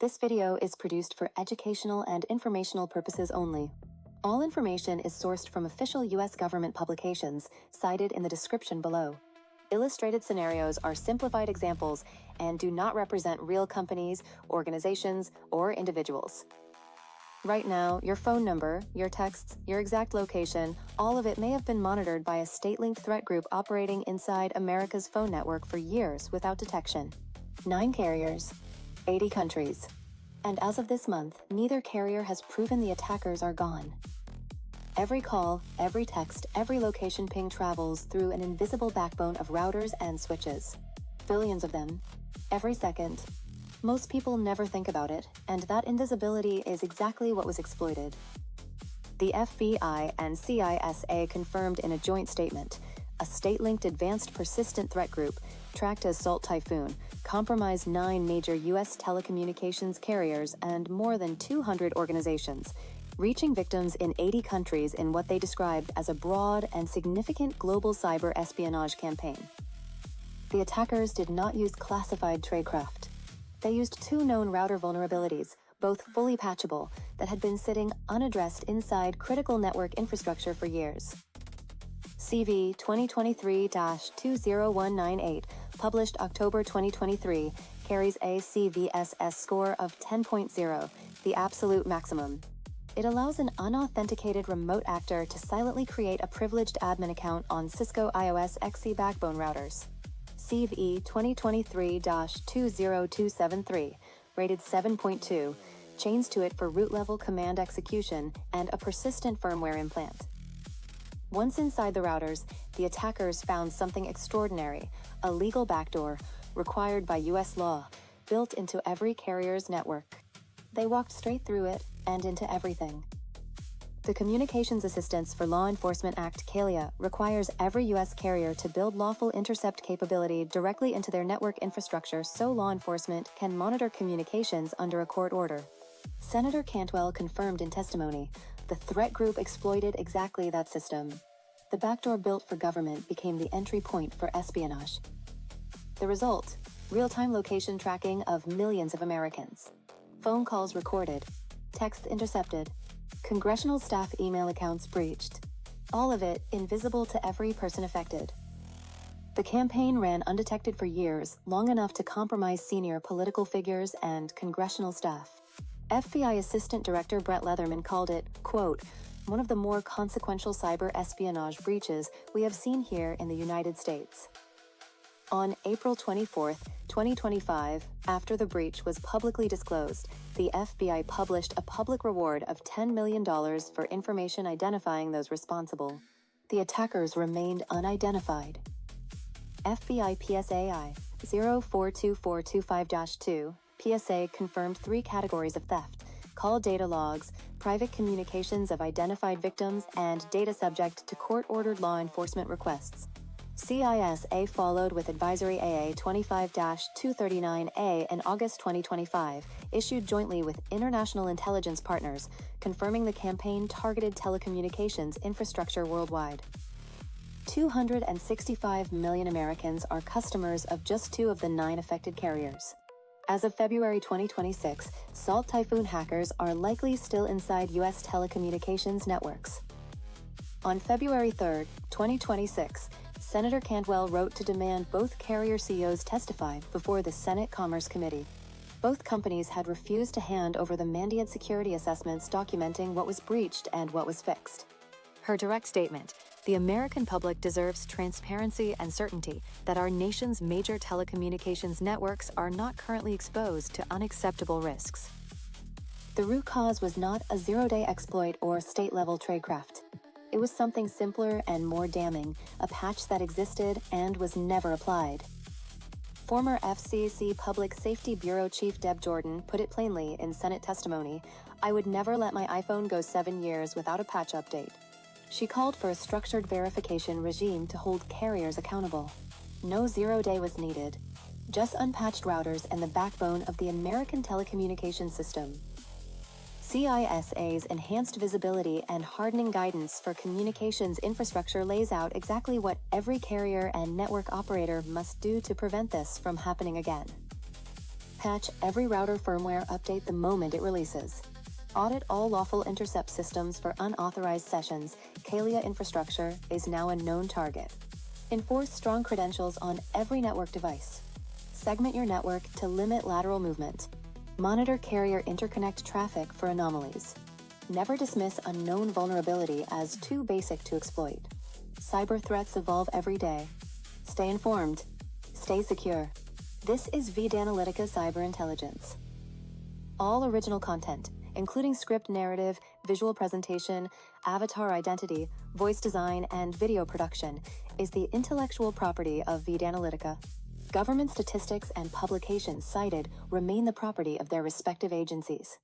This video is produced for educational and informational purposes only. All information is sourced from official U.S. government publications cited in the description below. Illustrated scenarios are simplified examples and do not represent real companies, organizations, or individuals. Right now, your phone number, your texts, your exact location, all of it may have been monitored by a state-linked threat group operating inside America's phone network for years without detection. 9 carriers, 80 countries. And as of this month, neither carrier has proven the attackers are gone. Every call, every text, every location ping travels through an invisible backbone of routers and switches. Billions of them. Every second. Most people never think about it, and that invisibility is exactly what was exploited. The FBI and CISA confirmed in a joint statement, a state-linked advanced persistent threat group, tracked as Salt Typhoon, compromised 9 major U.S. telecommunications carriers and more than 200 organizations, reaching victims in 80 countries in what they described as a broad and significant global cyber espionage campaign. The attackers did not use classified tradecraft. They used 2 known router vulnerabilities, both fully patchable, that had been sitting unaddressed inside critical network infrastructure for years. CV 2023-20198, published October 2023, carries a CVSS score of 10.0, the absolute maximum. It allows an unauthenticated remote actor to silently create a privileged admin account on Cisco iOS XE backbone routers. CV 2023-20273, rated 7.2, chains to it for root-level command execution and a persistent firmware implant. Once inside the routers, the attackers found something extraordinary, a legal backdoor, required by U.S. law, built into every carrier's network. They walked straight through it and into everything. The Communications Assistance for Law Enforcement Act (CALIA) requires every U.S. carrier to build lawful intercept capability directly into their network infrastructure so law enforcement can monitor communications under a court order. Senator Cantwell confirmed in testimony, the threat group exploited exactly that system. The backdoor built for government became the entry point for espionage. The result, real-time location tracking of millions of Americans. Phone calls recorded, texts intercepted, congressional staff email accounts breached. All of it invisible to every person affected. The campaign ran undetected for years, long enough to compromise senior political figures and congressional staff. FBI Assistant Director Brett Leatherman called it, quote, one of the more consequential cyber espionage breaches we have seen here in the United States. On April 24, 2025, after the breach was publicly disclosed, the FBI published a public reward of $10 million for information identifying those responsible. The attackers remained unidentified. FBI PSAI 042425-2 PSA confirmed 3 categories of theft: call data logs, private communications of identified victims, and data subject to court-ordered law enforcement requests. CISA followed with Advisory AA 25-239A in August 2025, issued jointly with international intelligence partners, confirming the campaign targeted telecommunications infrastructure worldwide. 265 million Americans are customers of just 2 of the 9 affected carriers. As of February 2026, Salt Typhoon hackers are likely still inside U.S. telecommunications networks. On February 3, 2026, Senator Cantwell wrote to demand both carrier CEOs testify before the Senate Commerce Committee. Both companies had refused to hand over the mandated security assessments documenting what was breached and what was fixed. Her direct statement, the American public deserves transparency and certainty that our nation's major telecommunications networks are not currently exposed to unacceptable risks. The root cause was not a zero-day exploit or state-level tradecraft. It was something simpler and more damning, a patch that existed and was never applied. Former FCC Public Safety Bureau Chief Deb Jordan put it plainly in Senate testimony, "I would never let my iPhone go 7 years without a patch update." She called for a structured verification regime to hold carriers accountable. No zero-day was needed, just unpatched routers and the backbone of the American telecommunications system. CISA's enhanced visibility and hardening guidance for communications infrastructure lays out exactly what every carrier and network operator must do to prevent this from happening again. Patch every router firmware update the moment it releases. Audit all lawful intercept systems for unauthorized sessions. Kalia infrastructure is now a known target. Enforce strong credentials on every network device. Segment your network to limit lateral movement. Monitor carrier interconnect traffic for anomalies. Never dismiss a known vulnerability as too basic to exploit. Cyber threats evolve every day. Stay informed. Stay secure. This is VIDANALYTICA Cyber Intelligence. All original content, including script narrative, visual presentation, avatar identity, voice design, and video production, is the intellectual property of VIDANALYTICA. Government statistics and publications cited remain the property of their respective agencies.